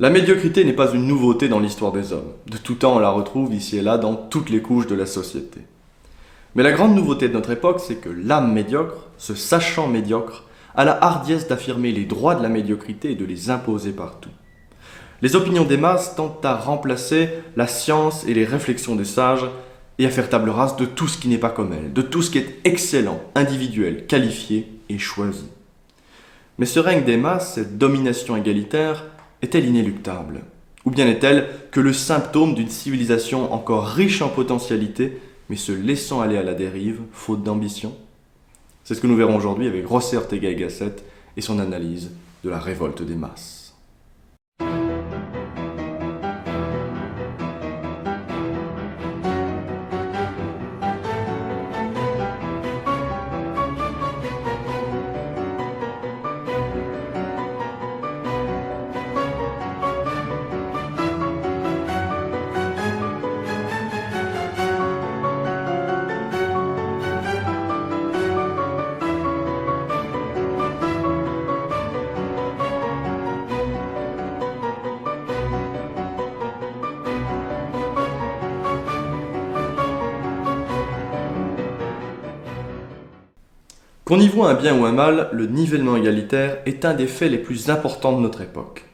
La médiocrité n'est pas une nouveauté dans l'histoire des hommes. De tout temps, on la retrouve ici et là dans toutes les couches de la société. Mais la grande nouveauté de notre époque, c'est que l'âme médiocre, ce sachant médiocre, a la hardiesse d'affirmer les droits de la médiocrité et de les imposer partout. Les opinions des masses tentent à remplacer la science et les réflexions des sages et à faire table rase de tout ce qui n'est pas comme elles, de tout ce qui est excellent, individuel, qualifié et choisi. Mais ce règne des masses, cette domination égalitaire, est-elle inéluctable? Ou bien est-elle que le symptôme d'une civilisation encore riche en potentialités, mais se laissant aller à la dérive, faute d'ambition? C'est ce que nous verrons aujourd'hui avec José Ortega y Gasset et son analyse de la révolte des masses. Qu'on y voit un bien ou un mal, le nivellement égalitaire est un des faits les plus importants de notre époque.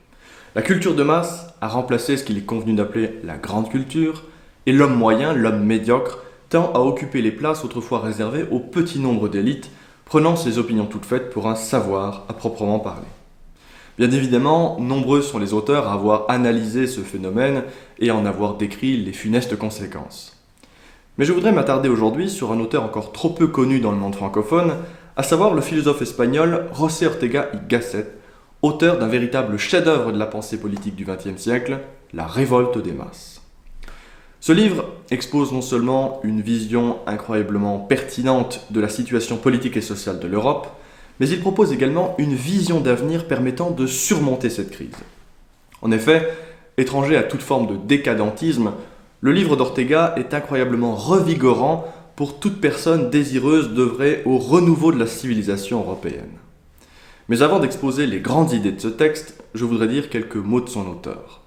La culture de masse a remplacé ce qu'il est convenu d'appeler la grande culture, et l'homme moyen, l'homme médiocre, tend à occuper les places autrefois réservées au petit nombre d'élites, prenant ses opinions toutes faites pour un savoir à proprement parler. Bien évidemment, nombreux sont les auteurs à avoir analysé ce phénomène et à en avoir décrit les funestes conséquences. Mais je voudrais m'attarder aujourd'hui sur un auteur encore trop peu connu dans le monde francophone, à savoir le philosophe espagnol José Ortega y Gasset, auteur d'un véritable chef-d'œuvre de la pensée politique du XXe siècle, La révolte des masses. Ce livre expose non seulement une vision incroyablement pertinente de la situation politique et sociale de l'Europe, mais il propose également une vision d'avenir permettant de surmonter cette crise. En effet, étranger à toute forme de décadentisme, le livre d'Ortega est incroyablement revigorant pour toute personne désireuse d'œuvrer au renouveau de la civilisation européenne. Mais avant d'exposer les grandes idées de ce texte, je voudrais dire quelques mots de son auteur.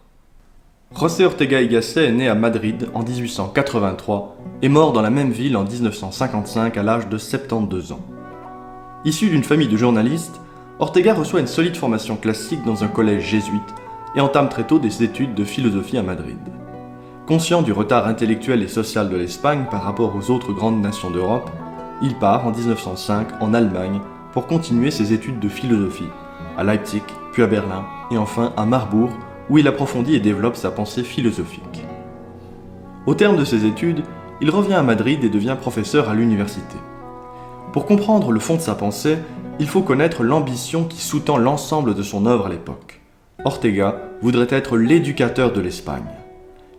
José Ortega y Gasset est né à Madrid en 1883 et mort dans la même ville en 1955 à l'âge de 72 ans. Issu d'une famille de journalistes, Ortega reçoit une solide formation classique dans un collège jésuite et entame très tôt des études de philosophie à Madrid. Conscient du retard intellectuel et social de l'Espagne par rapport aux autres grandes nations d'Europe, il part en 1905 en Allemagne pour continuer ses études de philosophie, à Leipzig, puis à Berlin, et enfin à Marbourg, où il approfondit et développe sa pensée philosophique. Au terme de ses études, il revient à Madrid et devient professeur à l'université. Pour comprendre le fond de sa pensée, il faut connaître l'ambition qui sous-tend l'ensemble de son œuvre à l'époque. Ortega voudrait être l'éducateur de l'Espagne.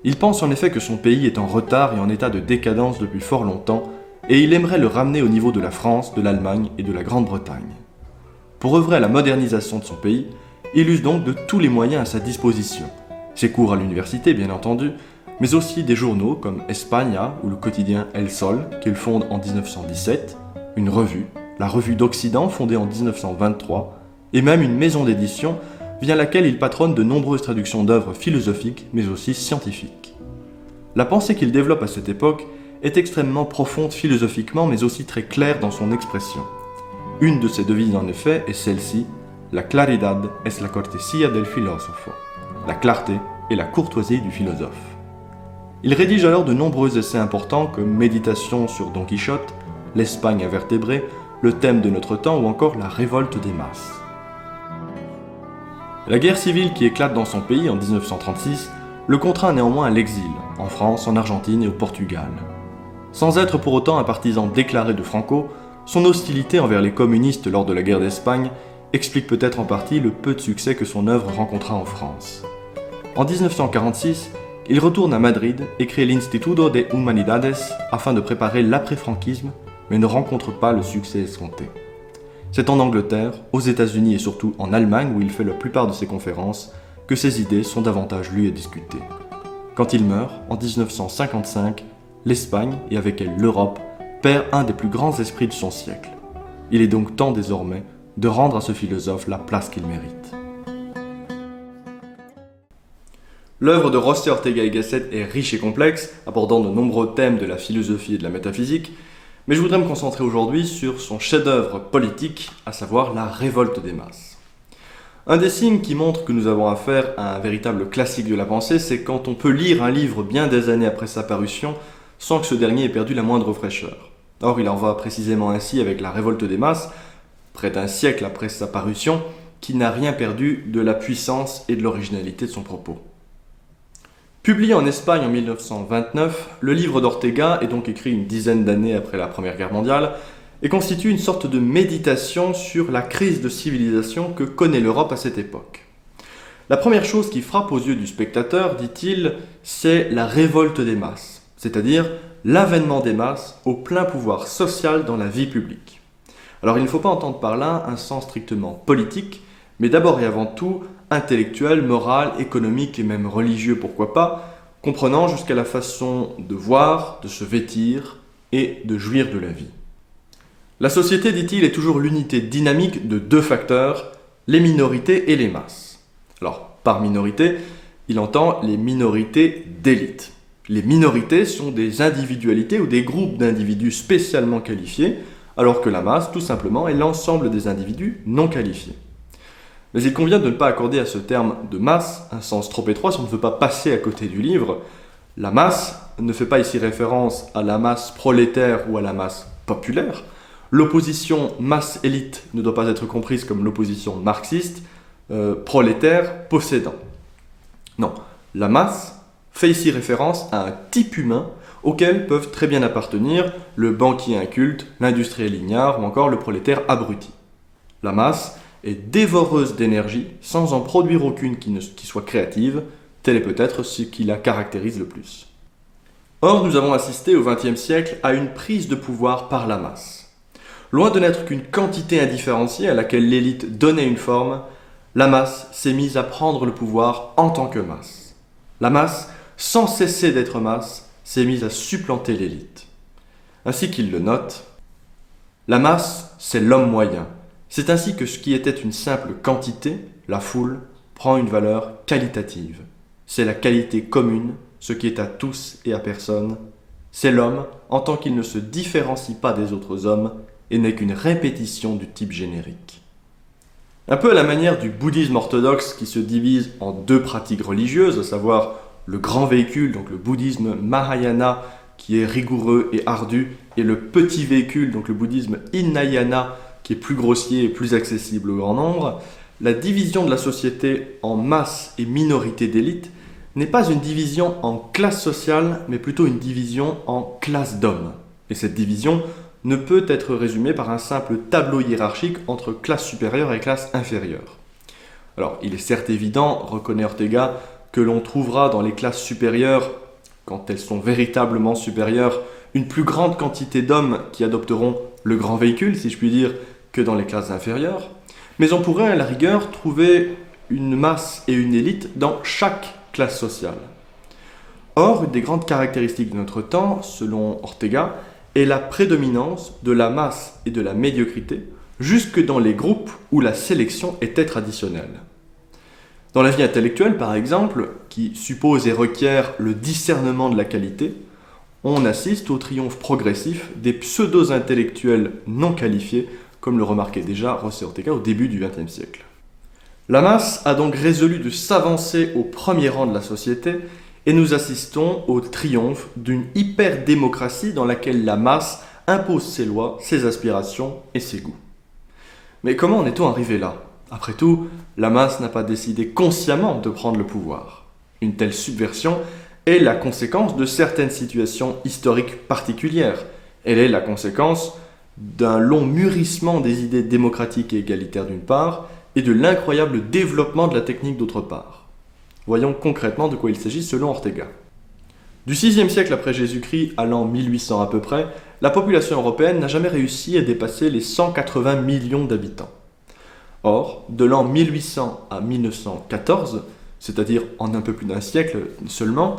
Il pense en effet que son pays est en retard et en état de décadence depuis fort longtemps, et il aimerait le ramener au niveau de la France, de l'Allemagne et de la Grande-Bretagne. Pour œuvrer à la modernisation de son pays, il use donc de tous les moyens à sa disposition. Ses cours à l'université, bien entendu, mais aussi des journaux comme España ou le quotidien El Sol, qu'il fonde en 1917, une revue, la Revue d'Occident fondée en 1923, et même une maison d'édition via laquelle il patronne de nombreuses traductions d'œuvres philosophiques, mais aussi scientifiques. La pensée qu'il développe à cette époque est extrêmement profonde philosophiquement, mais aussi très claire dans son expression. Une de ses devises en effet est celle-ci, La claridad es la cortesía del filósofo. La clarté est la courtoisie du philosophe. Il rédige alors de nombreux essais importants comme Méditation sur Don Quichotte, L'Espagne invertébrée, Le thème de notre temps ou encore La révolte des masses. La guerre civile qui éclate dans son pays en 1936 le contraint néanmoins à l'exil, en France, en Argentine et au Portugal. Sans être pour autant un partisan déclaré de Franco, son hostilité envers les communistes lors de la guerre d'Espagne explique peut-être en partie le peu de succès que son œuvre rencontra en France. En 1946, il retourne à Madrid et crée l'Instituto de Humanidades afin de préparer l'après-franquisme, mais ne rencontre pas le succès escompté. C'est en Angleterre, aux États-Unis et surtout en Allemagne où il fait la plupart de ses conférences que ses idées sont davantage lues et discutées. Quand il meurt, en 1955, l'Espagne, et avec elle l'Europe, perd un des plus grands esprits de son siècle. Il est donc temps désormais de rendre à ce philosophe la place qu'il mérite. L'œuvre de José Ortega y Gasset est riche et complexe, abordant de nombreux thèmes de la philosophie et de la métaphysique, mais je voudrais me concentrer aujourd'hui sur son chef-d'œuvre politique, à savoir la révolte des masses. Un des signes qui montre que nous avons affaire à un véritable classique de la pensée, c'est quand on peut lire un livre bien des années après sa parution sans que ce dernier ait perdu la moindre fraîcheur. Or, il en va précisément ainsi avec la révolte des masses, près d'un siècle après sa parution, qui n'a rien perdu de la puissance et de l'originalité de son propos. Publié en Espagne en 1929, le livre d'Ortega est donc écrit une dizaine d'années après la Première Guerre mondiale et constitue une sorte de méditation sur la crise de civilisation que connaît l'Europe à cette époque. La première chose qui frappe aux yeux du spectateur, dit-il, c'est la révolte des masses, c'est-à-dire l'avènement des masses au plein pouvoir social dans la vie publique. Alors il ne faut pas entendre par là un sens strictement politique, mais d'abord et avant tout intellectuel, moral, économique et même religieux, pourquoi pas, comprenant jusqu'à la façon de voir, de se vêtir et de jouir de la vie. La société, dit-il, est toujours l'unité dynamique de deux facteurs, les minorités et les masses. Alors, par minorité, il entend les minorités d'élite. Les minorités sont des individualités ou des groupes d'individus spécialement qualifiés, alors que la masse, tout simplement, est l'ensemble des individus non qualifiés. Mais il convient de ne pas accorder à ce terme de masse un sens trop étroit si on ne veut pas passer à côté du livre. La masse ne fait pas ici référence à la masse prolétaire ou à la masse populaire. L'opposition masse-élite ne doit pas être comprise comme l'opposition marxiste, prolétaire-possédant. Non, la masse fait ici référence à un type humain auquel peuvent très bien appartenir le banquier inculte, l'industriel ignare ou encore le prolétaire abruti. La masse est dévoreuse d'énergie sans en produire aucune qui soit créative, tel est peut-être ce qui la caractérise le plus. Or, nous avons assisté au XXe siècle à une prise de pouvoir par la masse. Loin de n'être qu'une quantité indifférenciée à laquelle l'élite donnait une forme, la masse s'est mise à prendre le pouvoir en tant que masse. La masse, sans cesser d'être masse, s'est mise à supplanter l'élite. Ainsi qu'il le note, la masse, c'est l'homme moyen. C'est ainsi que ce qui était une simple quantité, la foule, prend une valeur qualitative. C'est la qualité commune, ce qui est à tous et à personne. C'est l'homme en tant qu'il ne se différencie pas des autres hommes et n'est qu'une répétition du type générique. Un peu à la manière du bouddhisme orthodoxe qui se divise en deux pratiques religieuses, à savoir le grand véhicule, donc le bouddhisme Mahayana, qui est rigoureux et ardu, et le petit véhicule, donc le bouddhisme Hinayana, qui est plus grossier et plus accessible au grand nombre, la division de la société en masse et minorité d'élite n'est pas une division en classe sociale, mais plutôt une division en classe d'hommes. Et cette division ne peut être résumée par un simple tableau hiérarchique entre classe supérieure et classe inférieure. Alors, il est certes évident, reconnaît Ortega, que l'on trouvera dans les classes supérieures, quand elles sont véritablement supérieures, une plus grande quantité d'hommes qui adopteront le grand véhicule, si je puis dire, que dans les classes inférieures, mais on pourrait à la rigueur trouver une masse et une élite dans chaque classe sociale. Or, une des grandes caractéristiques de notre temps, selon Ortega, est la prédominance de la masse et de la médiocrité, jusque dans les groupes où la sélection était traditionnelle. Dans la vie intellectuelle, par exemple, qui suppose et requiert le discernement de la qualité, on assiste au triomphe progressif des pseudo-intellectuels non qualifiés, comme le remarquait déjà José Ortega au début du XXe siècle. La masse a donc résolu de s'avancer au premier rang de la société et nous assistons au triomphe d'une hyper-démocratie dans laquelle la masse impose ses lois, ses aspirations et ses goûts. Mais comment en est-on arrivé là ? Après tout, la masse n'a pas décidé consciemment de prendre le pouvoir. Une telle subversion est la conséquence de certaines situations historiques particulières. Elle est la conséquence d'un long mûrissement des idées démocratiques et égalitaires d'une part, et de l'incroyable développement de la technique d'autre part. Voyons concrètement de quoi il s'agit selon Ortega. Du VIe siècle après Jésus-Christ à l'an 1800 à peu près, la population européenne n'a jamais réussi à dépasser les 180 millions d'habitants. Or, de l'an 1800 à 1914, c'est-à-dire en un peu plus d'un siècle seulement,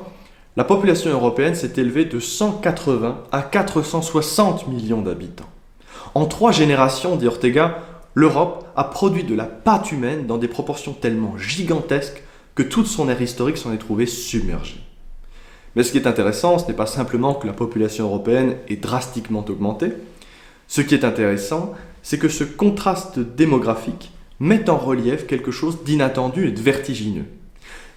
la population européenne s'est élevée de 180 à 460 millions d'habitants. En 3 générations, dit Ortega, l'Europe a produit de la pâte humaine dans des proportions tellement gigantesques que toute son ère historique s'en est trouvée submergée. Mais ce qui est intéressant, ce n'est pas simplement que la population européenne ait drastiquement augmenté. Ce qui est intéressant, c'est que ce contraste démographique met en relief quelque chose d'inattendu et de vertigineux.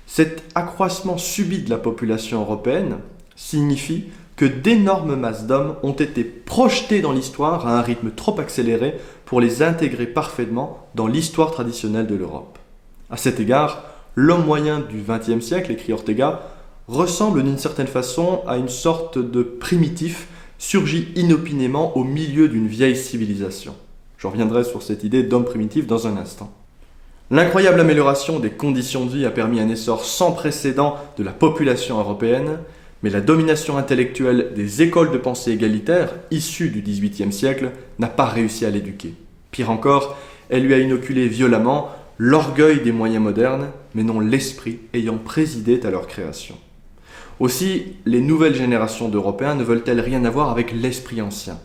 Cet accroissement subit de la population européenne signifie que d'énormes masses d'hommes ont été projetés dans l'histoire à un rythme trop accéléré pour les intégrer parfaitement dans l'histoire traditionnelle de l'Europe. À cet égard, l'homme moyen du XXe siècle, écrit Ortega, ressemble d'une certaine façon à une sorte de primitif surgi inopinément au milieu d'une vieille civilisation. Je reviendrai sur cette idée d'homme primitif dans un instant. L'incroyable amélioration des conditions de vie a permis un essor sans précédent de la population européenne, mais la domination intellectuelle des écoles de pensée égalitaire, issues du XVIIIe siècle, n'a pas réussi à l'éduquer. Pire encore, elle lui a inoculé violemment l'orgueil des moyens modernes, mais non l'esprit ayant présidé à leur création. Aussi, les nouvelles générations d'Européens ne veulent-elles rien avoir avec l'esprit ancien.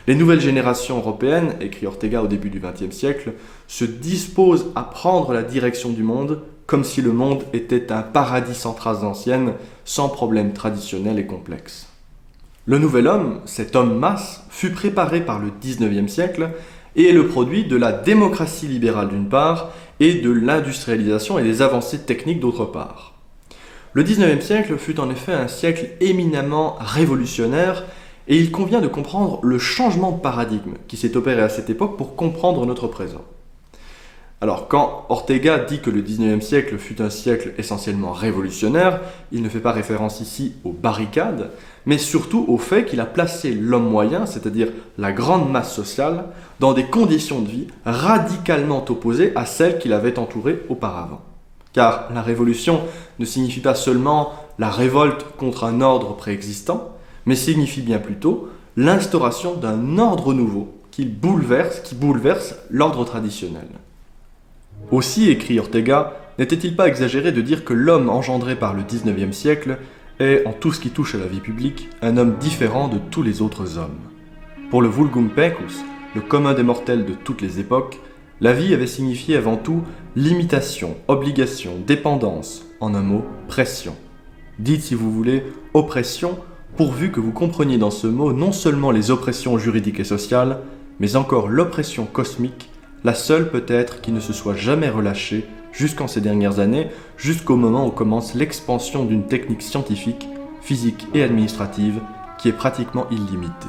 Les nouvelles générations européennes, écrit Ortega au début du XXe siècle, se disposent à prendre la direction du monde comme si le monde était un paradis sans traces anciennes, sans problèmes traditionnels et complexes. Le nouvel homme, cet homme-masse, fut préparé par le XIXe siècle et est le produit de la démocratie libérale d'une part et de l'industrialisation et des avancées techniques d'autre part. Le XIXe siècle fut en effet un siècle éminemment révolutionnaire et il convient de comprendre le changement de paradigme qui s'est opéré à cette époque pour comprendre notre présent. Alors, quand Ortega dit que le XIXe siècle fut un siècle essentiellement révolutionnaire, il ne fait pas référence ici aux barricades, mais surtout au fait qu'il a placé l'homme moyen, c'est-à-dire la grande masse sociale, dans des conditions de vie radicalement opposées à celles qui l'avaient entouré auparavant. Car la révolution ne signifie pas seulement la révolte contre un ordre préexistant, mais signifie bien plutôt l'instauration d'un ordre nouveau qui bouleverse l'ordre traditionnel. Aussi, écrit Ortega, n'était-il pas exagéré de dire que l'homme engendré par le XIXe siècle est, en tout ce qui touche à la vie publique, un homme différent de tous les autres hommes. Pour le vulgum pecus, le commun des mortels de toutes les époques, la vie avait signifié avant tout limitation, obligation, dépendance, en un mot, pression. Dites si vous voulez oppression, pourvu que vous compreniez dans ce mot non seulement les oppressions juridiques et sociales, mais encore l'oppression cosmique, la seule peut-être qui ne se soit jamais relâchée jusqu'en ces dernières années, jusqu'au moment où commence l'expansion d'une technique scientifique, physique et administrative qui est pratiquement illimitée.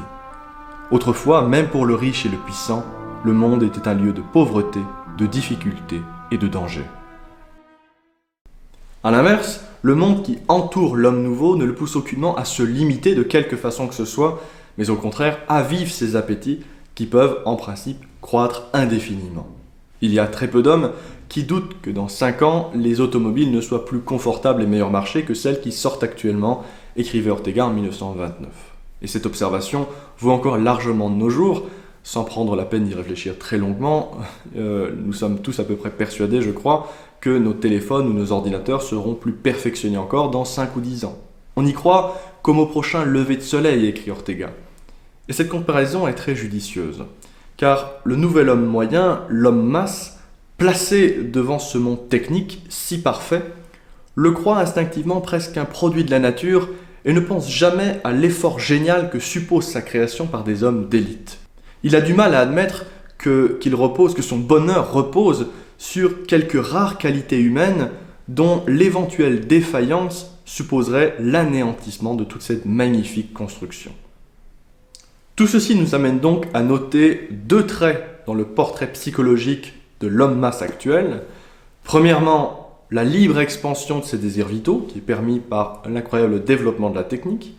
Autrefois, même pour le riche et le puissant, le monde était un lieu de pauvreté, de difficulté et de danger. A l'inverse, le monde qui entoure l'homme nouveau ne le pousse aucunement à se limiter de quelque façon que ce soit, mais au contraire avive ses appétits qui peuvent, en principe, croître indéfiniment. Il y a très peu d'hommes qui doutent que dans 5 ans, les automobiles ne soient plus confortables et meilleurs marché que celles qui sortent actuellement, écrivait Ortega en 1929. Et cette observation vaut encore largement de nos jours, sans prendre la peine d'y réfléchir très longuement. Nous sommes tous à peu près persuadés, je crois, que nos téléphones ou nos ordinateurs seront plus perfectionnés encore dans 5 ou 10 ans. On y croit comme au prochain lever de soleil, écrit Ortega. Et cette comparaison est très judicieuse, car le nouvel homme moyen, l'homme masse, placé devant ce monde technique si parfait, le croit instinctivement presque un produit de la nature et ne pense jamais à l'effort génial que suppose sa création par des hommes d'élite. Il a du mal à admettre que son bonheur repose sur quelques rares qualités humaines dont l'éventuelle défaillance supposerait l'anéantissement de toute cette magnifique construction. Tout ceci nous amène donc à noter 2 traits dans le portrait psychologique de l'homme-masse actuel. Premièrement, la libre expansion de ses désirs vitaux, qui est permis par l'incroyable développement de la technique,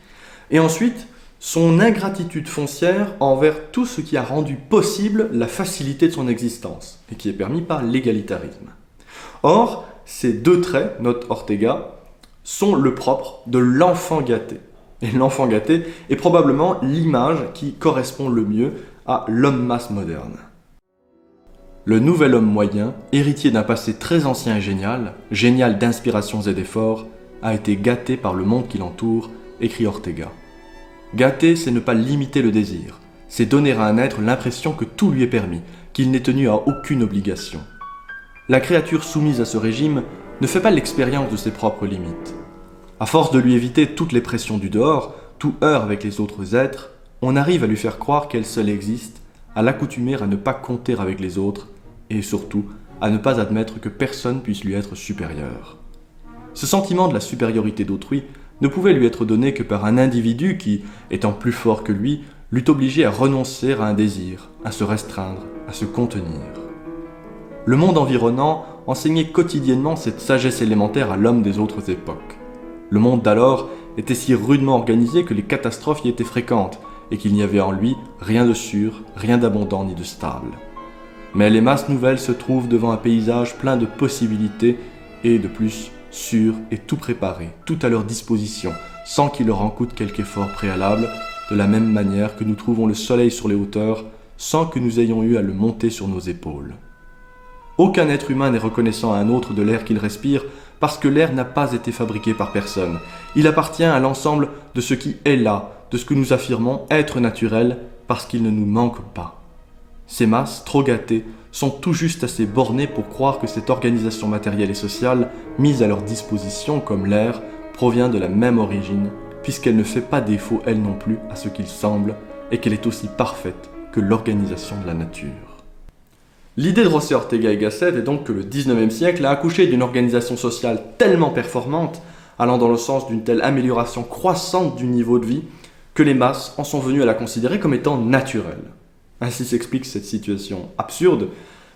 et ensuite, son ingratitude foncière envers tout ce qui a rendu possible la facilité de son existence, et qui est permis par l'égalitarisme. Or, ces 2 traits, note Ortega, sont le propre de l'enfant gâté. Et l'enfant gâté est probablement l'image qui correspond le mieux à l'homme-masse moderne. Le nouvel homme moyen, héritier d'un passé très ancien et génial d'inspirations et d'efforts, a été gâté par le monde qui l'entoure, écrit Ortega. Gâter, c'est ne pas limiter le désir, c'est donner à un être l'impression que tout lui est permis, qu'il n'est tenu à aucune obligation. La créature soumise à ce régime ne fait pas l'expérience de ses propres limites. À force de lui éviter toutes les pressions du dehors, tout heurt avec les autres êtres, on arrive à lui faire croire qu'elle seule existe, à l'accoutumer à ne pas compter avec les autres, et surtout à ne pas admettre que personne puisse lui être supérieur. Ce sentiment de la supériorité d'autrui ne pouvait lui être donné que par un individu qui, étant plus fort que lui, l'eût obligé à renoncer à un désir, à se restreindre, à se contenir. Le monde environnant enseignait quotidiennement cette sagesse élémentaire à l'homme des autres époques. Le monde d'alors était si rudement organisé que les catastrophes y étaient fréquentes et qu'il n'y avait en lui rien de sûr, rien d'abondant ni de stable. Mais les masses nouvelles se trouvent devant un paysage plein de possibilités et de plus sûr et tout préparé, tout à leur disposition, sans qu'il leur en coûte quelque effort préalable, de la même manière que nous trouvons le soleil sur les hauteurs sans que nous ayons eu à le monter sur nos épaules. Aucun être humain n'est reconnaissant à un autre de l'air qu'il respire parce que l'air n'a pas été fabriqué par personne. Il appartient à l'ensemble de ce qui est là, de ce que nous affirmons être naturel parce qu'il ne nous manque pas. Ces masses, trop gâtées, sont tout juste assez bornées pour croire que cette organisation matérielle et sociale, mise à leur disposition comme l'air, provient de la même origine, puisqu'elle ne fait pas défaut elle non plus à ce qu'il semble, et qu'elle est aussi parfaite que l'organisation de la nature. L'idée de José Ortega y Gasset est donc que le XIXe siècle a accouché d'une organisation sociale tellement performante, allant dans le sens d'une telle amélioration croissante du niveau de vie, que les masses en sont venues à la considérer comme étant naturelle. Ainsi s'explique cette situation absurde.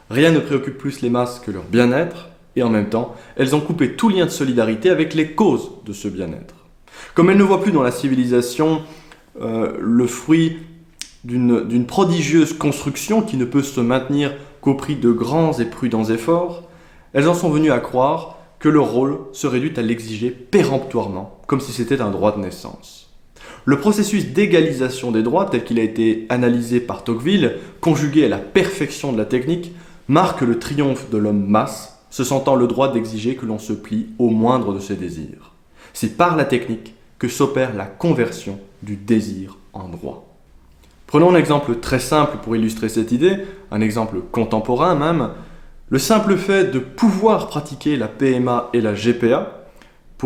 Rien ne préoccupe plus les masses que leur bien-être, et en même temps, elles ont coupé tout lien de solidarité avec les causes de ce bien-être. Comme elles ne voient plus dans la civilisation le fruit d'une prodigieuse construction qui ne peut se maintenir qu'au prix de grands et prudents efforts, elles en sont venues à croire que leur rôle se réduit à l'exiger péremptoirement, comme si c'était un droit de naissance. Le processus d'égalisation des droits, tel qu'il a été analysé par Tocqueville, conjugué à la perfection de la technique, marque le triomphe de l'homme masse, se sentant le droit d'exiger que l'on se plie au moindre de ses désirs. C'est par la technique que s'opère la conversion du désir en droit. Prenons un exemple très simple pour illustrer cette idée, un exemple contemporain même. Le simple fait de pouvoir pratiquer la PMA et la GPA,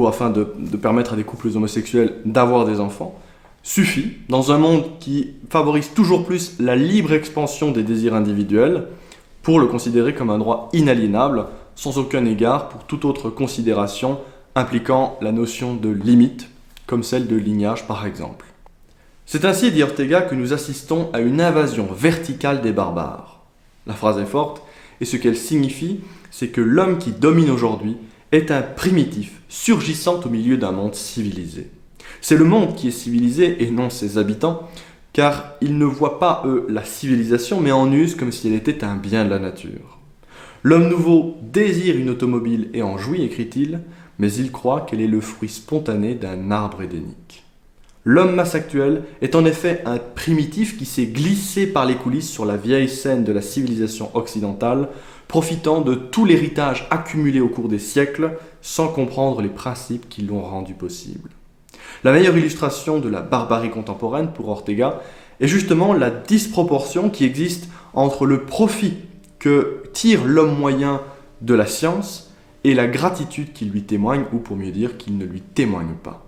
afin de permettre à des couples homosexuels d'avoir des enfants, suffit, dans un monde qui favorise toujours plus la libre expansion des désirs individuels, pour le considérer comme un droit inaliénable, sans aucun égard pour toute autre considération impliquant la notion de limite, comme celle de lignage par exemple. C'est ainsi, dit Ortega, que nous assistons à une invasion verticale des barbares. La phrase est forte, et ce qu'elle signifie, c'est que l'homme qui domine aujourd'hui est un primitif surgissant au milieu d'un monde civilisé. C'est le monde qui est civilisé et non ses habitants, car ils ne voient pas, eux, la civilisation, mais en usent comme si elle était un bien de la nature. L'homme nouveau désire une automobile et en jouit, écrit-il, mais il croit qu'elle est le fruit spontané d'un arbre édénique. L'homme masse actuel est en effet un primitif qui s'est glissé par les coulisses sur la vieille scène de la civilisation occidentale, profitant de tout l'héritage accumulé au cours des siècles, sans comprendre les principes qui l'ont rendu possible. La meilleure illustration de la barbarie contemporaine pour Ortega est justement la disproportion qui existe entre le profit que tire l'homme moyen de la science et la gratitude qu'il lui témoigne, ou pour mieux dire, qu'il ne lui témoigne pas.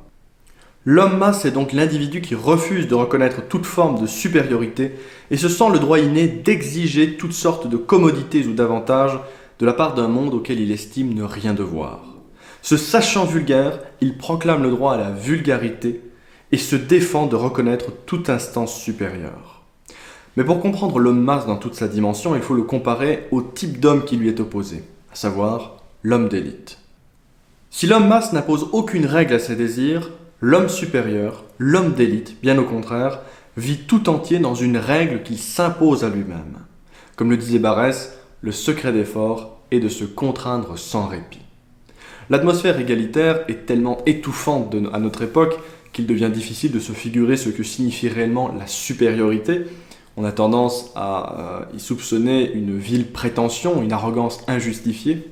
L'homme masse est donc l'individu qui refuse de reconnaître toute forme de supériorité et se sent le droit inné d'exiger toutes sortes de commodités ou d'avantages de la part d'un monde auquel il estime ne rien devoir. Se sachant vulgaire, il proclame le droit à la vulgarité et se défend de reconnaître toute instance supérieure. Mais pour comprendre l'homme masse dans toute sa dimension, il faut le comparer au type d'homme qui lui est opposé, à savoir l'homme d'élite. Si l'homme masse n'impose aucune règle à ses désirs, l'homme supérieur, l'homme d'élite, bien au contraire, vit tout entier dans une règle qu'il s'impose à lui-même. Comme le disait Barès, le secret des forts est de se contraindre sans répit. L'atmosphère égalitaire est tellement étouffante à notre époque qu'il devient difficile de se figurer ce que signifie réellement la supériorité. On a tendance à y soupçonner une vile prétention, une arrogance injustifiée.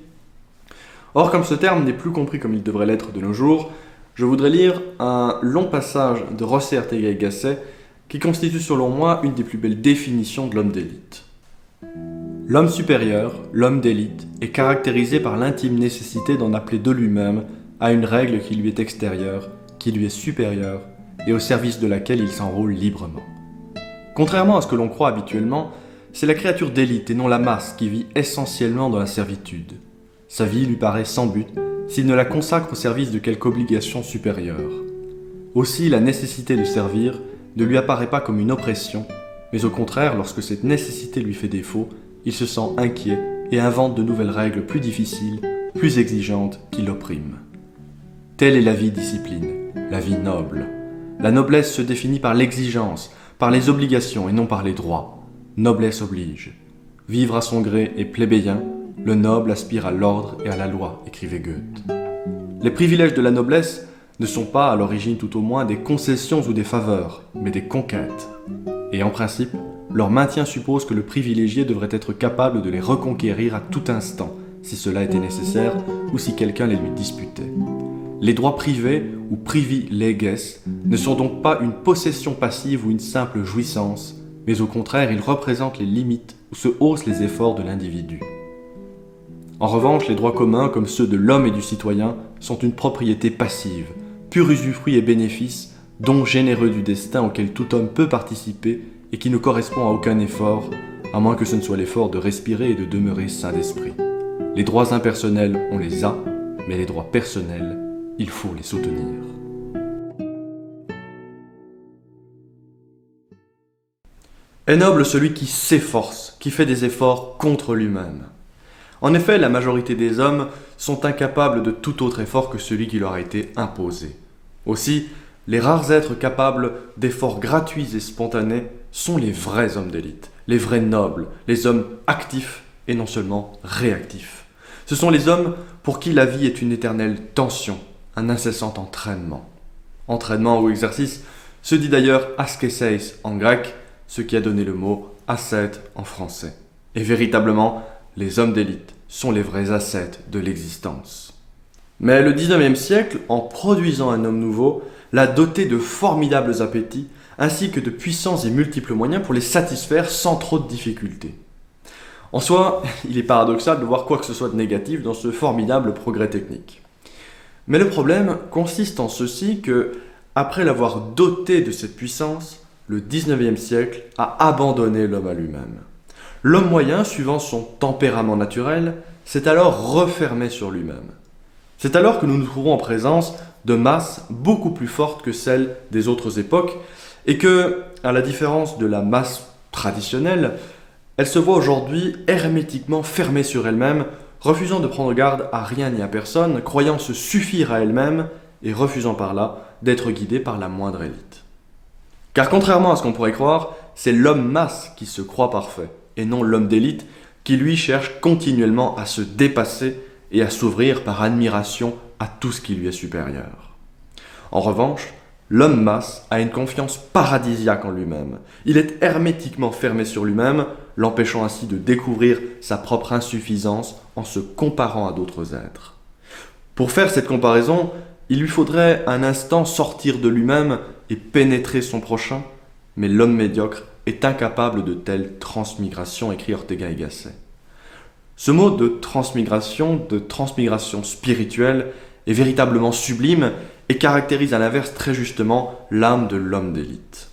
Or, comme ce terme n'est plus compris comme il devrait l'être de nos jours, je voudrais lire un long passage de José Ortega y Gasset qui constitue selon moi une des plus belles définitions de l'homme d'élite. L'homme supérieur, l'homme d'élite, est caractérisé par l'intime nécessité d'en appeler de lui-même à une règle qui lui est extérieure, qui lui est supérieure, et au service de laquelle il s'enrôle librement. Contrairement à ce que l'on croit habituellement, c'est la créature d'élite et non la masse qui vit essentiellement dans la servitude. Sa vie lui paraît sans but s'il ne la consacre au service de quelque obligation supérieure. Aussi, la nécessité de servir ne lui apparaît pas comme une oppression, mais au contraire, lorsque cette nécessité lui fait défaut, il se sent inquiet et invente de nouvelles règles plus difficiles, plus exigeantes qui l'oppriment. Telle est la vie discipline, la vie noble. La noblesse se définit par l'exigence, par les obligations et non par les droits. Noblesse oblige. Vivre à son gré est plébéien, le noble aspire à l'ordre et à la loi, écrivait Goethe. Les privilèges de la noblesse ne sont pas, à l'origine tout au moins, des concessions ou des faveurs, mais des conquêtes. Et en principe, leur maintien suppose que le privilégié devrait être capable de les reconquérir à tout instant, si cela était nécessaire ou si quelqu'un les lui disputait. Les droits privés, ou privileges, ne sont donc pas une possession passive ou une simple jouissance, mais au contraire, ils représentent les limites où se haussent les efforts de l'individu. En revanche, les droits communs, comme ceux de l'homme et du citoyen, sont une propriété passive, pur usufruit et bénéfice, don généreux du destin auquel tout homme peut participer et qui ne correspond à aucun effort, à moins que ce ne soit l'effort de respirer et de demeurer sain d'esprit. Les droits impersonnels, on les a, mais les droits personnels, il faut les soutenir. Est noble celui qui s'efforce, qui fait des efforts contre lui-même. En effet, la majorité des hommes sont incapables de tout autre effort que celui qui leur a été imposé. Aussi, les rares êtres capables d'efforts gratuits et spontanés sont les vrais hommes d'élite, les vrais nobles, les hommes actifs et non seulement réactifs. Ce sont les hommes pour qui la vie est une éternelle tension, un incessant entraînement. Entraînement ou exercice se dit d'ailleurs askeseis en grec, ce qui a donné le mot ascète en français. Et véritablement, les hommes d'élite sont les vrais ascètes de l'existence. Mais le 19e siècle, en produisant un homme nouveau, l'a doté de formidables appétits, ainsi que de puissants et multiples moyens pour les satisfaire sans trop de difficultés. En soi, il est paradoxal de voir quoi que ce soit de négatif dans ce formidable progrès technique. Mais le problème consiste en ceci que, après l'avoir doté de cette puissance, le 19e siècle a abandonné l'homme à lui-même. L'homme moyen, suivant son tempérament naturel, s'est alors refermé sur lui-même. C'est alors que nous nous trouvons en présence de masses beaucoup plus fortes que celles des autres époques et que, à la différence de la masse traditionnelle, elle se voit aujourd'hui hermétiquement fermée sur elle-même, refusant de prendre garde à rien ni à personne, croyant se suffire à elle-même et refusant par là d'être guidée par la moindre élite. Car contrairement à ce qu'on pourrait croire, c'est l'homme masse qui se croit parfait, et non l'homme d'élite qui lui cherche continuellement à se dépasser et à s'ouvrir par admiration à tout ce qui lui est supérieur. En revanche, l'homme masse a une confiance paradisiaque en lui-même. Il est hermétiquement fermé sur lui-même, l'empêchant ainsi de découvrir sa propre insuffisance en se comparant à d'autres êtres. Pour faire cette comparaison, il lui faudrait un instant sortir de lui-même et pénétrer son prochain, mais l'homme médiocre est incapable de telle transmigration, écrit Ortega y Gasset. Ce mot de transmigration spirituelle, est véritablement sublime et caractérise à l'inverse très justement l'âme de l'homme d'élite.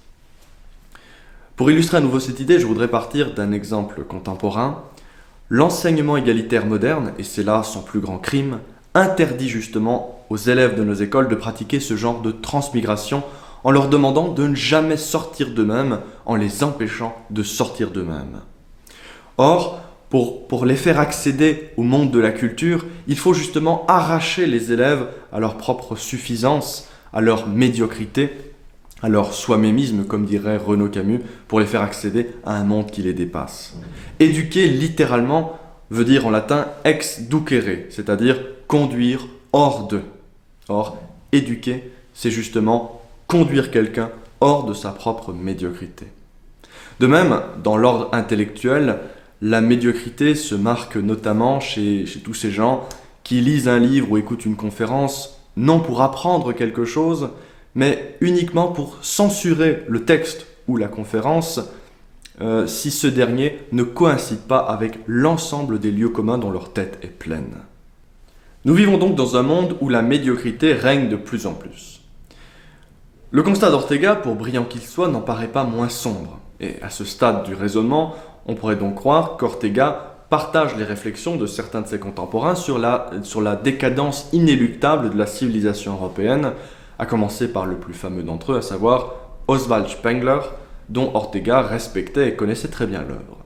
Pour illustrer à nouveau cette idée, je voudrais partir d'un exemple contemporain. L'enseignement égalitaire moderne, et c'est là son plus grand crime, interdit justement aux élèves de nos écoles de pratiquer ce genre de transmigration en leur demandant de ne jamais sortir d'eux-mêmes, en les empêchant de sortir d'eux-mêmes. Or, pour les faire accéder au monde de la culture, il faut justement arracher les élèves à leur propre suffisance, à leur médiocrité, à leur soi-mémisme, comme dirait Renaud Camus, pour les faire accéder à un monde qui les dépasse. Éduquer, littéralement, veut dire en latin ex ducere, c'est-à-dire conduire hors d'eux. Or, éduquer, c'est justement conduire quelqu'un hors de sa propre médiocrité. De même, dans l'ordre intellectuel, la médiocrité se marque notamment chez tous ces gens qui lisent un livre ou écoutent une conférence, non pour apprendre quelque chose, mais uniquement pour censurer le texte ou la conférence, si ce dernier ne coïncide pas avec l'ensemble des lieux communs dont leur tête est pleine. Nous vivons donc dans un monde où la médiocrité règne de plus en plus. Le constat d'Ortega, pour brillant qu'il soit, n'en paraît pas moins sombre. Et à ce stade du raisonnement, on pourrait donc croire qu'Ortega partage les réflexions de certains de ses contemporains sur la décadence inéluctable de la civilisation européenne, à commencer par le plus fameux d'entre eux, à savoir Oswald Spengler, dont Ortega respectait et connaissait très bien l'œuvre.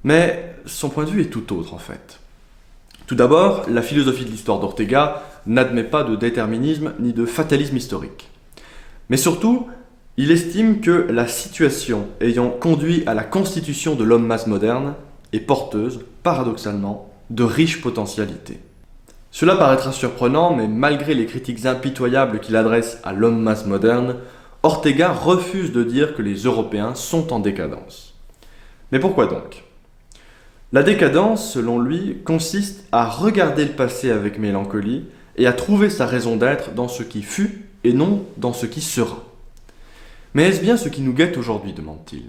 Mais son point de vue est tout autre en fait. Tout d'abord, la philosophie de l'histoire d'Ortega n'admet pas de déterminisme ni de fatalisme historique. Mais surtout, il estime que la situation ayant conduit à la constitution de l'homme-masse moderne est porteuse, paradoxalement, de riches potentialités. Cela paraîtra surprenant, mais malgré les critiques impitoyables qu'il adresse à l'homme-masse moderne, Ortega refuse de dire que les Européens sont en décadence. Mais pourquoi donc ? La décadence, selon lui, consiste à regarder le passé avec mélancolie et à trouver sa raison d'être dans ce qui fut et non dans ce qui sera. Mais est-ce bien ce qui nous guette aujourd'hui, demande-t-il ?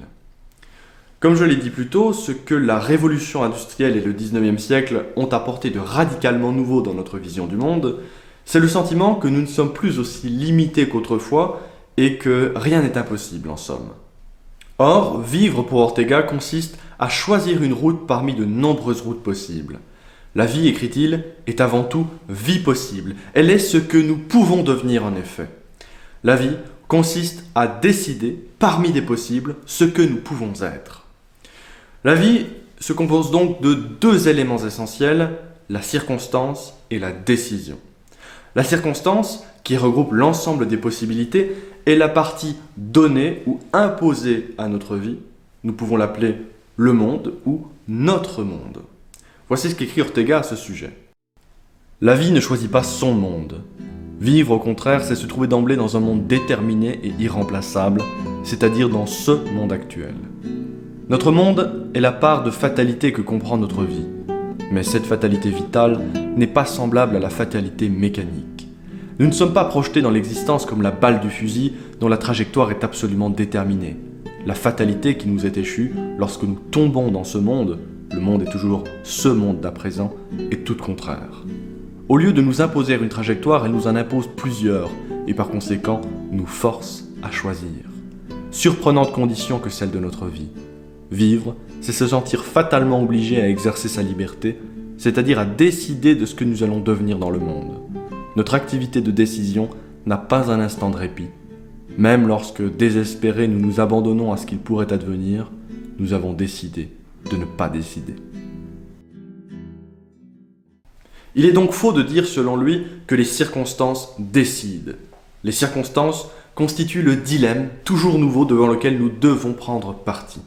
Comme je l'ai dit plus tôt, ce que la révolution industrielle et le 19e siècle ont apporté de radicalement nouveau dans notre vision du monde, c'est le sentiment que nous ne sommes plus aussi limités qu'autrefois et que rien n'est impossible en somme. Or, vivre pour Ortega consiste à choisir une route parmi de nombreuses routes possibles. La vie, écrit-il, est avant tout vie possible. Elle est ce que nous pouvons devenir en effet. La vie consiste à décider, parmi des possibles, ce que nous pouvons être. La vie se compose donc de deux éléments essentiels, la circonstance et la décision. La circonstance, qui regroupe l'ensemble des possibilités, est la partie donnée ou imposée à notre vie. Nous pouvons l'appeler le monde ou notre monde. Voici ce qu'écrit Ortega à ce sujet. La vie ne choisit pas son monde. Vivre, au contraire, c'est se trouver d'emblée dans un monde déterminé et irremplaçable, c'est-à-dire dans ce monde actuel. Notre monde est la part de fatalité que comprend notre vie. Mais cette fatalité vitale n'est pas semblable à la fatalité mécanique. Nous ne sommes pas projetés dans l'existence comme la balle du fusil dont la trajectoire est absolument déterminée. La fatalité qui nous est échue lorsque nous tombons dans ce monde, le monde est toujours ce monde d'à présent, est toute contraire. Au lieu de nous imposer une trajectoire, elle nous en impose plusieurs et par conséquent nous force à choisir. Surprenante condition que celle de notre vie. Vivre, c'est se sentir fatalement obligé à exercer sa liberté, c'est-à-dire à décider de ce que nous allons devenir dans le monde. Notre activité de décision n'a pas un instant de répit. Même lorsque, désespérés, nous nous abandonnons à ce qu'il pourrait advenir, nous avons décidé de ne pas décider. Il est donc faux de dire, selon lui, que les circonstances décident. Les circonstances constituent le dilemme toujours nouveau devant lequel nous devons prendre parti.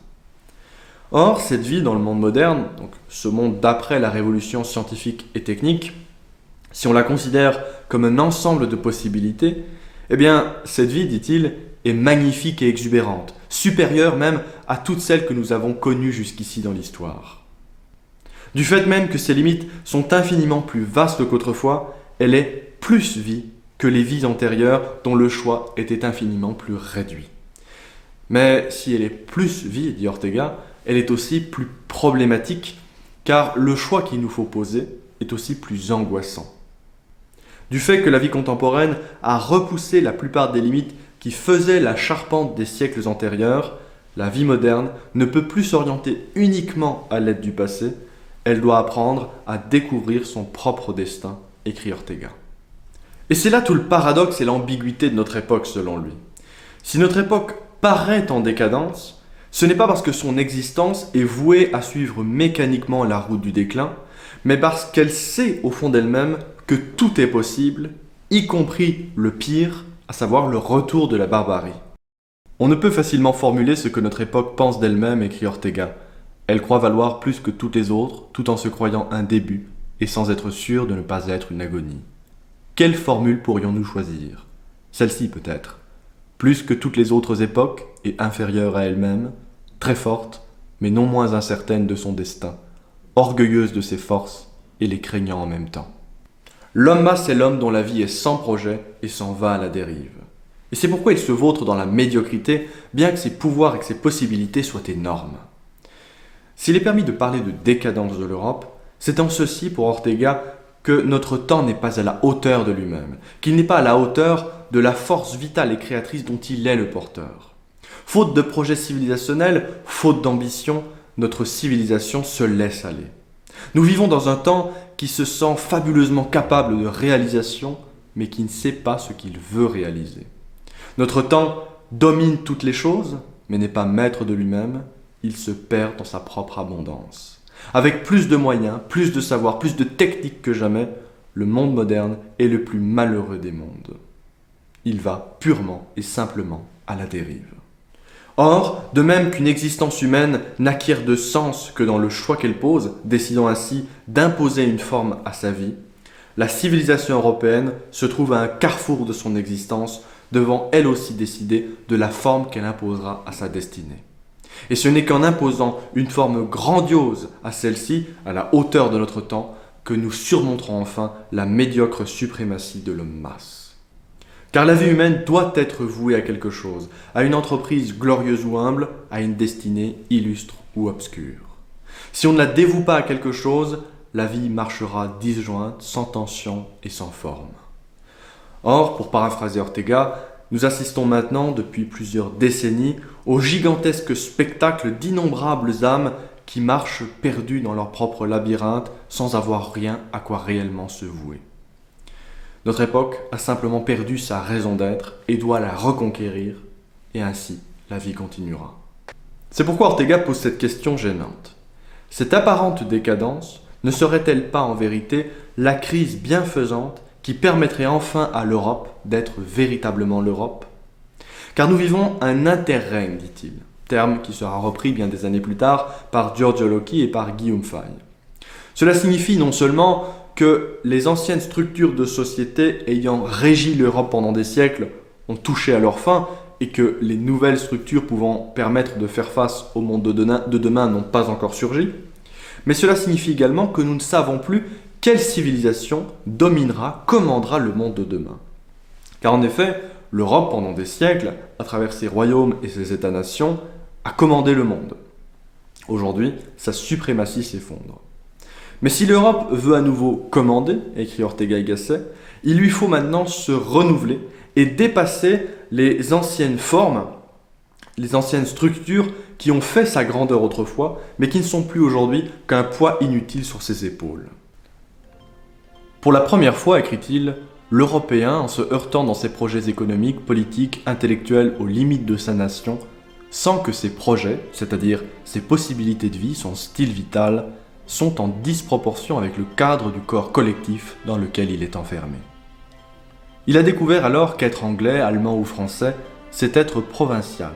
Or, cette vie dans le monde moderne, donc ce monde d'après la révolution scientifique et technique, si on la considère comme un ensemble de possibilités, eh bien, cette vie, dit-il, est magnifique et exubérante, supérieure même à toutes celles que nous avons connues jusqu'ici dans l'histoire. Du fait même que ses limites sont infiniment plus vastes qu'autrefois, elle est plus vie que les vies antérieures dont le choix était infiniment plus réduit. Mais si elle est plus vie, dit Ortega, elle est aussi plus problématique, car le choix qu'il nous faut poser est aussi plus angoissant. Du fait que la vie contemporaine a repoussé la plupart des limites qui faisaient la charpente des siècles antérieurs, la vie moderne ne peut plus s'orienter uniquement à l'aide du passé, elle doit apprendre à découvrir son propre destin, écrit Ortega. Et c'est là tout le paradoxe et l'ambiguïté de notre époque, selon lui. Si notre époque paraît en décadence, ce n'est pas parce que son existence est vouée à suivre mécaniquement la route du déclin, mais parce qu'elle sait au fond d'elle-même que tout est possible, y compris le pire, à savoir le retour de la barbarie. On ne peut facilement formuler ce que notre époque pense d'elle-même, écrit Ortega. Elle croit valoir plus que toutes les autres, tout en se croyant un début, et sans être sûre de ne pas être une agonie. Quelle formule pourrions-nous choisir ? Celle-ci peut-être. Plus que toutes les autres époques, et inférieure à elle-même, très forte, mais non moins incertaine de son destin, orgueilleuse de ses forces, et les craignant en même temps. L'homme-masse est l'homme dont la vie est sans projet et s'en va à la dérive. Et c'est pourquoi il se vautre dans la médiocrité, bien que ses pouvoirs et que ses possibilités soient énormes. S'il est permis de parler de décadence de l'Europe, c'est en ceci pour Ortega que notre temps n'est pas à la hauteur de lui-même, qu'il n'est pas à la hauteur de la force vitale et créatrice dont il est le porteur. Faute de projet civilisationnel, faute d'ambition, notre civilisation se laisse aller. Nous vivons dans un temps qui se sent fabuleusement capable de réalisation, mais qui ne sait pas ce qu'il veut réaliser. Notre temps domine toutes les choses, mais n'est pas maître de lui-même, il se perd dans sa propre abondance. Avec plus de moyens, plus de savoir, plus de techniques que jamais, le monde moderne est le plus malheureux des mondes. Il va purement et simplement à la dérive. Or, de même qu'une existence humaine n'acquiert de sens que dans le choix qu'elle pose, décidant ainsi d'imposer une forme à sa vie, la civilisation européenne se trouve à un carrefour de son existence, devant elle aussi décider de la forme qu'elle imposera à sa destinée. Et ce n'est qu'en imposant une forme grandiose à celle-ci, à la hauteur de notre temps, que nous surmonterons enfin la médiocre suprématie de l'homme-masse. Car la vie humaine doit être vouée à quelque chose, à une entreprise glorieuse ou humble, à une destinée illustre ou obscure. Si on ne la dévoue pas à quelque chose, la vie marchera disjointe, sans tension et sans forme. Or, pour paraphraser Ortega, nous assistons maintenant, depuis plusieurs décennies, au gigantesque spectacle d'innombrables âmes qui marchent perdues dans leur propre labyrinthe sans avoir rien à quoi réellement se vouer. Notre époque a simplement perdu sa raison d'être et doit la reconquérir, et ainsi la vie continuera. C'est pourquoi Ortega pose cette question gênante. Cette apparente décadence ne serait-elle pas en vérité la crise bienfaisante qui permettrait enfin à l'Europe d'être véritablement l'Europe? Car nous vivons un interrègne, dit-il, terme qui sera repris bien des années plus tard par Giorgio Locchi et par Guillaume Faye. Cela signifie non seulement que les anciennes structures de société ayant régi l'Europe pendant des siècles ont touché à leur fin et que les nouvelles structures pouvant permettre de faire face au monde de demain n'ont pas encore surgi, mais cela signifie également que nous ne savons plus quelle civilisation dominera, commandera le monde de demain. Car en effet, l'Europe, pendant des siècles, à travers ses royaumes et ses États-nations, a commandé le monde. Aujourd'hui, sa suprématie s'effondre. Mais si l'Europe veut à nouveau commander, écrit Ortega y Gasset, il lui faut maintenant se renouveler et dépasser les anciennes formes, les anciennes structures qui ont fait sa grandeur autrefois, mais qui ne sont plus aujourd'hui qu'un poids inutile sur ses épaules. Pour la première fois, écrit-il, l'Européen, en se heurtant dans ses projets économiques, politiques, intellectuels aux limites de sa nation, sent que ses projets, c'est-à-dire ses possibilités de vie, son style vital, sont en disproportion avec le cadre du corps collectif dans lequel il est enfermé. Il a découvert alors qu'être anglais, allemand ou français, c'est être provincial.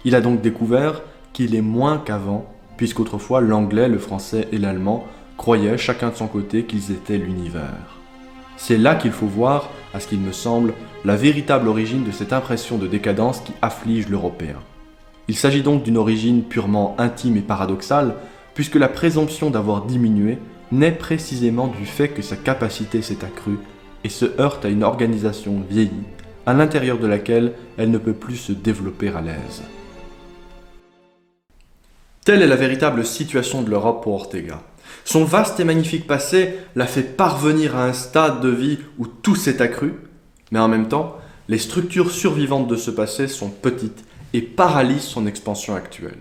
Il a donc découvert qu'il est moins qu'avant, puisqu'autrefois l'anglais, le français et l'allemand croyaient chacun de son côté qu'ils étaient l'univers. C'est là qu'il faut voir, à ce qu'il me semble, la véritable origine de cette impression de décadence qui afflige l'Européen. Il s'agit donc d'une origine purement intime et paradoxale, puisque la présomption d'avoir diminué naît précisément du fait que sa capacité s'est accrue et se heurte à une organisation vieillie, à l'intérieur de laquelle elle ne peut plus se développer à l'aise. Telle est la véritable situation de l'Europe pour Ortega. Son vaste et magnifique passé l'a fait parvenir à un stade de vie où tout s'est accru, mais en même temps, les structures survivantes de ce passé sont petites et paralysent son expansion actuelle.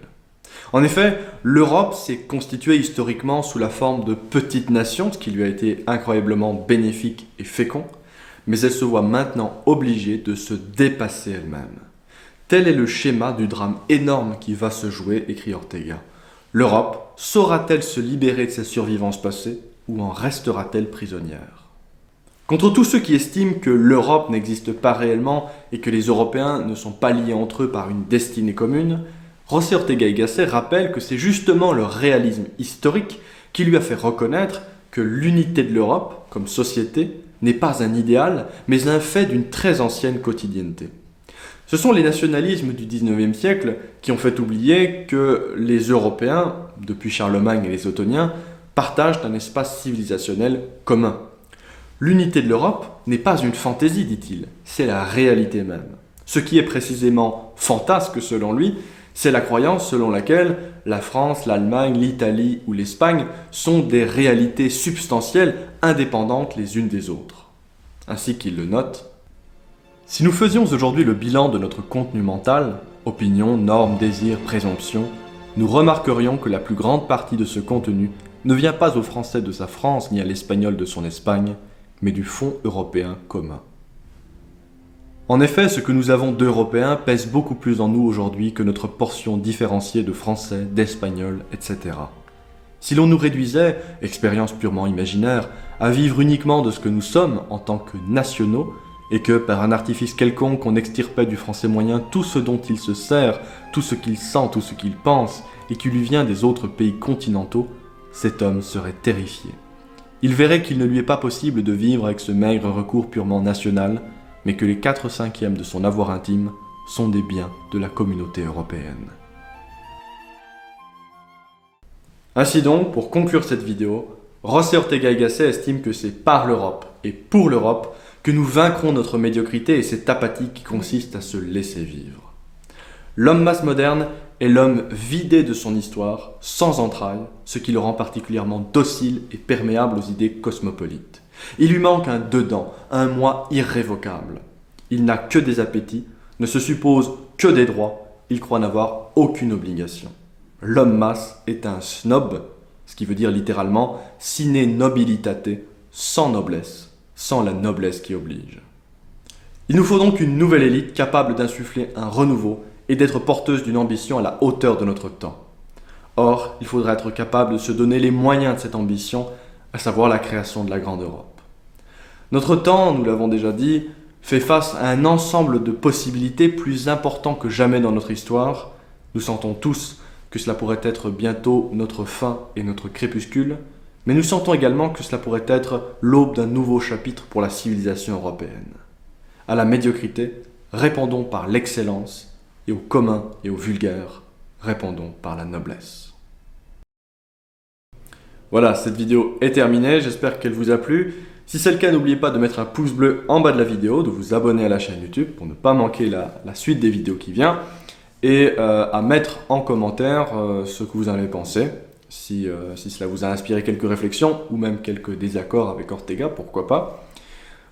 En effet, l'Europe s'est constituée historiquement sous la forme de petites nations, ce qui lui a été incroyablement bénéfique et fécond, mais elle se voit maintenant obligée de se dépasser elle-même. Tel est le schéma du drame énorme qui va se jouer, écrit Ortega. L'Europe saura-t-elle se libérer de sa survivance passée ou en restera-t-elle prisonnière? Contre tous ceux qui estiment que l'Europe n'existe pas réellement et que les Européens ne sont pas liés entre eux par une destinée commune, José Ortega y Gasset rappelle que c'est justement le réalisme historique qui lui a fait reconnaître que l'unité de l'Europe, comme société, n'est pas un idéal, mais un fait d'une très ancienne quotidienneté. Ce sont les nationalismes du XIXe siècle qui ont fait oublier que les Européens, depuis Charlemagne et les Ottoniens, partagent un espace civilisationnel commun. L'unité de l'Europe n'est pas une fantaisie, dit-il, c'est la réalité même. Ce qui est précisément fantasque selon lui, c'est la croyance selon laquelle la France, l'Allemagne, l'Italie ou l'Espagne sont des réalités substantielles indépendantes les unes des autres. Ainsi qu'il le note, « Si nous faisions aujourd'hui le bilan de notre contenu mental, opinions, normes, désirs, présomptions, nous remarquerions que la plus grande partie de ce contenu ne vient pas au français de sa France ni à l'espagnol de son Espagne, mais du fond européen commun. En effet, ce que nous avons d'européen pèse beaucoup plus en nous aujourd'hui que notre portion différenciée de français, d'espagnol, etc. Si l'on nous réduisait, expérience purement imaginaire, à vivre uniquement de ce que nous sommes en tant que nationaux, et que par un artifice quelconque on extirpait du français moyen tout ce dont il se sert, tout ce qu'il sent, tout ce qu'il pense, et qui lui vient des autres pays continentaux, cet homme serait terrifié. Il verrait qu'il ne lui est pas possible de vivre avec ce maigre recours purement national, mais que les 4/5 de son avoir intime sont des biens de la communauté européenne. Ainsi donc, pour conclure cette vidéo, José Ortega y Gasset estime que c'est par l'Europe et pour l'Europe que nous vaincrons notre médiocrité et cette apathie qui consiste à se laisser vivre. L'homme masse moderne est l'homme vidé de son histoire, sans entrailles, ce qui le rend particulièrement docile et perméable aux idées cosmopolites. Il lui manque un dedans, un moi irrévocable. Il n'a que des appétits, ne se suppose que des droits, il croit n'avoir aucune obligation. L'homme masse est un snob, ce qui veut dire littéralement sine nobilitate, sans noblesse, sans la noblesse qui oblige. Il nous faut donc une nouvelle élite capable d'insuffler un renouveau et d'être porteuse d'une ambition à la hauteur de notre temps. Or, il faudra être capable de se donner les moyens de cette ambition, à savoir la création de la Grande Europe. Notre temps, nous l'avons déjà dit, fait face à un ensemble de possibilités plus importants que jamais dans notre histoire. Nous sentons tous que cela pourrait être bientôt notre fin et notre crépuscule, mais nous sentons également que cela pourrait être l'aube d'un nouveau chapitre pour la civilisation européenne. À la médiocrité, répondons par l'excellence, et au commun et au vulgaire, répondons par la noblesse. Voilà, cette vidéo est terminée, j'espère qu'elle vous a plu. Si c'est le cas, n'oubliez pas de mettre un pouce bleu en bas de la vidéo, de vous abonner à la chaîne YouTube pour ne pas manquer la suite des vidéos qui vient, et à mettre en commentaire ce que vous en avez pensé, si cela vous a inspiré quelques réflexions ou même quelques désaccords avec Ortega, pourquoi pas.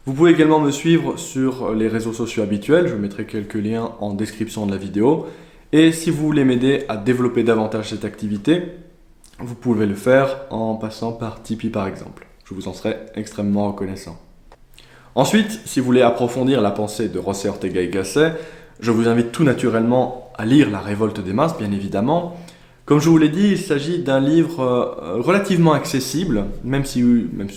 Vous pouvez également me suivre sur les réseaux sociaux habituels, je mettrai quelques liens en description de la vidéo. Et si vous voulez m'aider à développer davantage cette activité, vous pouvez le faire en passant par Tipeee par exemple. Je vous en serai extrêmement reconnaissant. Ensuite, si vous voulez approfondir la pensée de José Ortega y Gasset, je vous invite tout naturellement à lire La Révolte des masses, bien évidemment. Comme je vous l'ai dit, il s'agit d'un livre relativement accessible, même si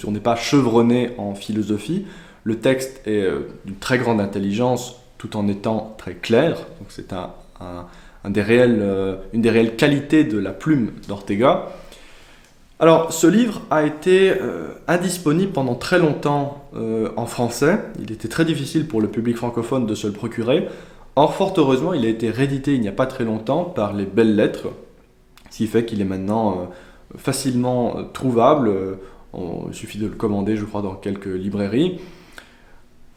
on n'est pas chevronné en philosophie. Le texte est d'une très grande intelligence tout en étant très clair. Donc c'est une des réelles qualités de la plume d'Ortega. Alors, ce livre a été indisponible pendant très longtemps en français. Il était très difficile pour le public francophone de se le procurer. Or, fort heureusement, il a été réédité il n'y a pas très longtemps par les Belles Lettres, ce qui fait qu'il est maintenant facilement trouvable. Il suffit de le commander, je crois, dans quelques librairies.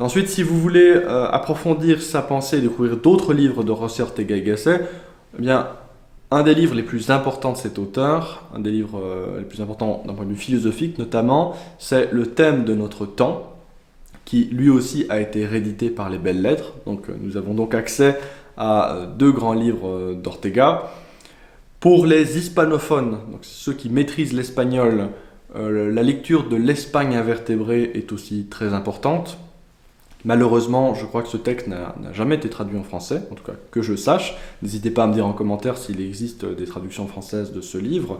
Ensuite, si vous voulez approfondir sa pensée et découvrir d'autres livres de José Ortega y Gasset, eh bien, un des livres les plus importants de cet auteur, un des livres les plus importants d'un point de vue philosophique notamment, c'est Le thème de notre temps, qui lui aussi a été réédité par les Belles Lettres. Donc nous avons donc accès à deux grands livres d'Ortega. Pour les hispanophones, donc ceux qui maîtrisent l'espagnol, la lecture de L'Espagne invertébrée est aussi très importante. Malheureusement, je crois que ce texte n'a jamais été traduit en français, en tout cas que je sache. N'hésitez pas à me dire en commentaire s'il existe des traductions françaises de ce livre.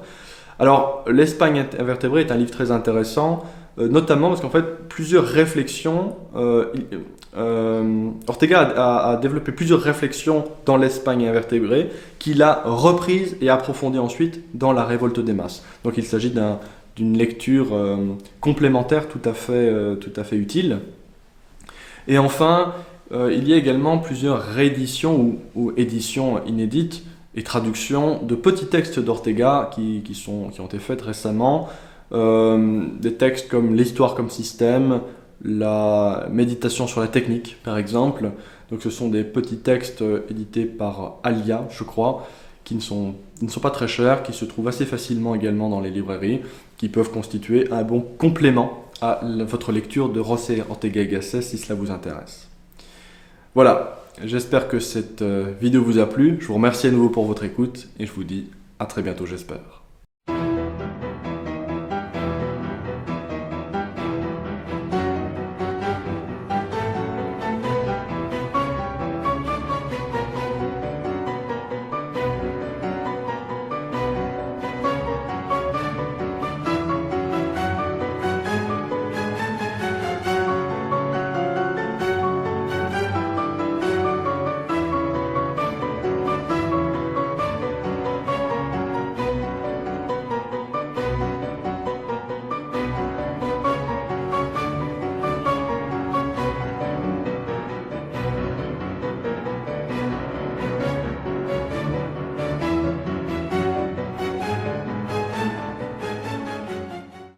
Alors, L'Espagne invertébrée est un livre très intéressant, notamment parce qu'en fait, plusieurs réflexions, Ortega a développé plusieurs réflexions dans L'Espagne invertébrée qu'il a reprises et approfondies ensuite dans La Révolte des masses. Donc il s'agit d'une lecture complémentaire tout à fait utile. Et enfin, il y a également plusieurs rééditions ou éditions inédites et traductions de petits textes d'Ortega qui ont été faites récemment. Des textes comme L'Histoire comme système, la méditation sur la technique, par exemple. Donc ce sont des petits textes édités par Alia, je crois, qui ne sont pas très chers, qui se trouvent assez facilement également dans les librairies, qui peuvent constituer un bon complément à votre lecture de José Ortega y Gasset si cela vous intéresse. Voilà, j'espère que cette vidéo vous a plu. Je vous remercie à nouveau pour votre écoute et je vous dis à très bientôt, j'espère.